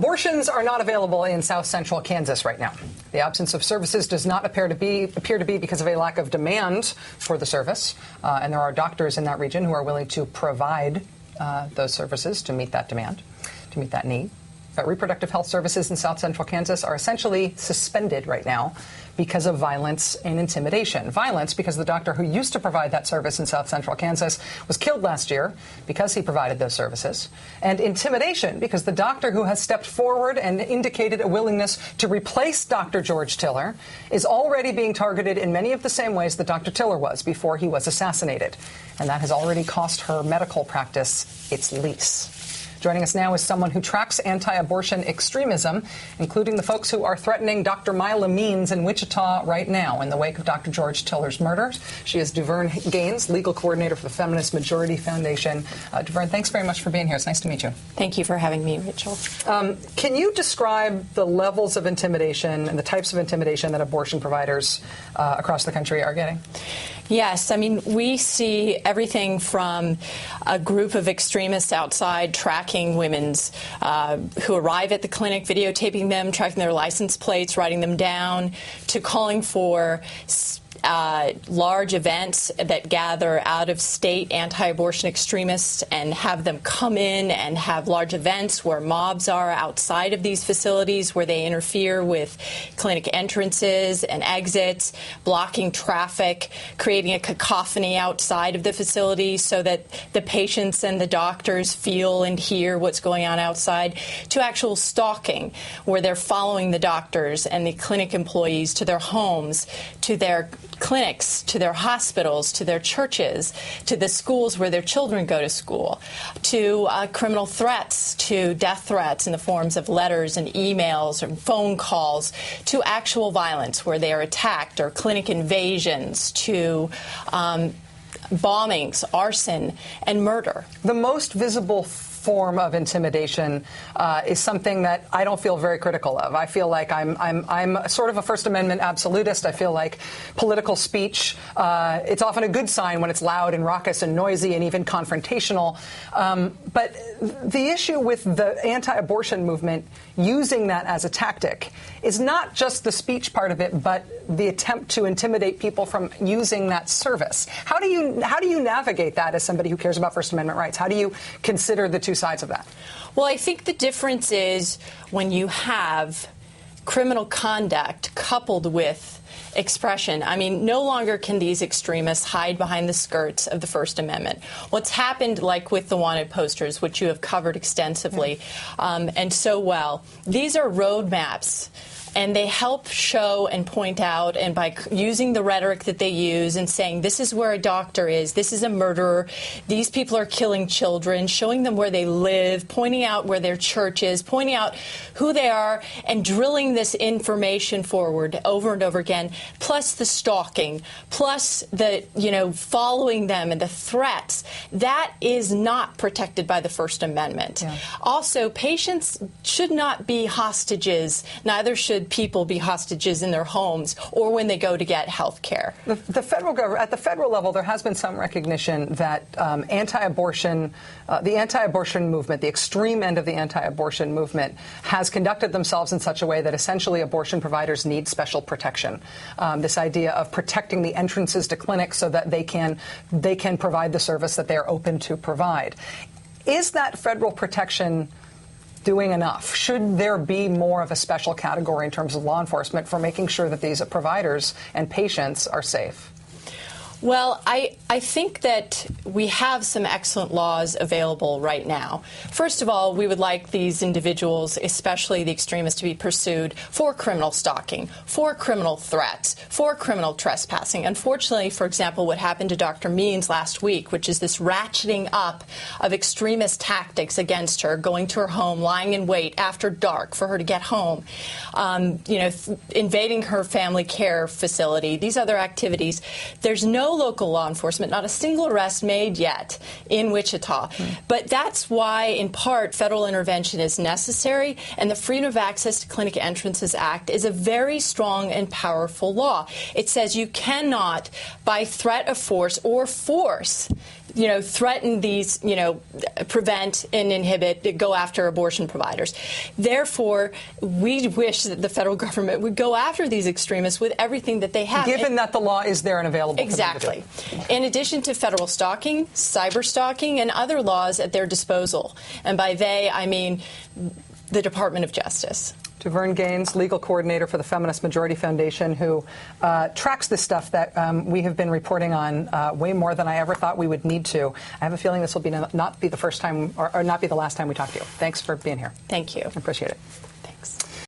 Abortions are not available in South Central Kansas right now. The absence of services does not appear to be because of a lack of demand for the service, and there are doctors in that region who are willing to provide those services to meet that demand, to meet that need. But reproductive health services in South Central Kansas are essentially suspended right now because of violence and intimidation. Violence because the doctor who used to provide that service in South Central Kansas was killed last year because he provided those services. And intimidation because the doctor who has stepped forward and indicated a willingness to replace Dr. George Tiller is already being targeted in many of the same ways that Dr. Tiller was before he was assassinated. And that has already cost her medical practice its lease. Joining us now is someone who tracks anti-abortion extremism, including the folks who are threatening Dr. Mila Means in Wichita right now in the wake of Dr. George Tiller's murder. She is Duverne Gaines, legal coordinator for the Feminist Majority Foundation. Duverne, thanks very much for being here. It's nice to meet you. Thank you for having me, Rachel. Can you describe the levels of intimidation and the types of intimidation that abortion providers across the country are getting? Yes. I mean, we see everything from a group of extremists outside tracking women's who arrive at the clinic, videotaping them, tracking their license plates, writing them down, to calling for large events that gather out-of-state anti-abortion extremists and have them come in and have large events where mobs are outside of these facilities, where they interfere with clinic entrances and exits, blocking traffic, creating a cacophony outside of the facility so that the patients and the doctors feel and hear what's going on outside, to actual stalking, where they're following the doctors and the clinic employees to their homes, to their clinics, to their hospitals, to their churches, to the schools where their children go to school, to criminal threats, to death threats in the forms of letters and emails and phone calls, to actual violence where they are attacked, or clinic invasions, to bombings, arson, and murder. The most visible form of intimidation is something that I don't feel very critical of. I feel like I'm sort of a First Amendment absolutist. I feel like political speech, it's often a good sign when it's loud and raucous and noisy and even confrontational. But the issue with the anti-abortion movement using that as a tactic is not just the speech part of it, but the attempt to intimidate people from using that service. How do you navigate that as somebody who cares about First Amendment rights? How do you consider the two sides of that? Well, I think the difference is when you have criminal conduct coupled with expression. I mean, no longer can these extremists hide behind the skirts of the First Amendment. What's happened, like with the wanted posters, which you have covered extensively and so well, these are roadmaps. And they help show and point out, and by using the rhetoric that they use and saying, this is where a doctor is, this is a murderer, these people are killing children, showing them where they live, pointing out where their church is, pointing out who they are, and drilling this information forward over and over again, plus the stalking, plus the, following them and the threats. That is not protected by the First Amendment. Yeah. Also, patients should not be hostages, neither should people be hostages in their homes or when they go to get health care. The federal government, at the federal level, there has been some recognition that the anti-abortion movement, the extreme end of the anti-abortion movement, has conducted themselves in such a way that essentially abortion providers need special protection. This idea of protecting the entrances to clinics so that they can provide the service that they are open to provide. Is that federal protection doing enough? Should there be more of a special category in terms of law enforcement for making sure that these providers and patients are safe? Well, I think that we have some excellent laws available right now. First of all, we would like these individuals, especially the extremists, to be pursued for criminal stalking, for criminal threats, for criminal trespassing. Unfortunately, for example, what happened to Dr. Means last week, which is this ratcheting up of extremist tactics against her, going to her home, lying in wait after dark for her to get home, invading her family care facility, these other activities. There's no local law enforcement, not a single arrest made yet in Wichita. But that's why, in part, federal intervention is necessary, and the Freedom of Access to Clinic Entrances Act is a very strong and powerful law. It says you cannot, by threat of force or force, threaten these, prevent and inhibit, go after abortion providers. Therefore, we wish that the federal government would go after these extremists with everything that they have. Given that the law is there and available. Exactly. In addition to federal stalking, cyber stalking, and other laws at their disposal. And by they, I mean the Department of Justice. To Vern Gaines, legal coordinator for the Feminist Majority Foundation, who tracks this stuff that we have been reporting on way more than I ever thought we would need to. I have a feeling this will be not be the first time or not be the last time we talk to you. Thanks for being here. Thank you. I appreciate it. Thanks.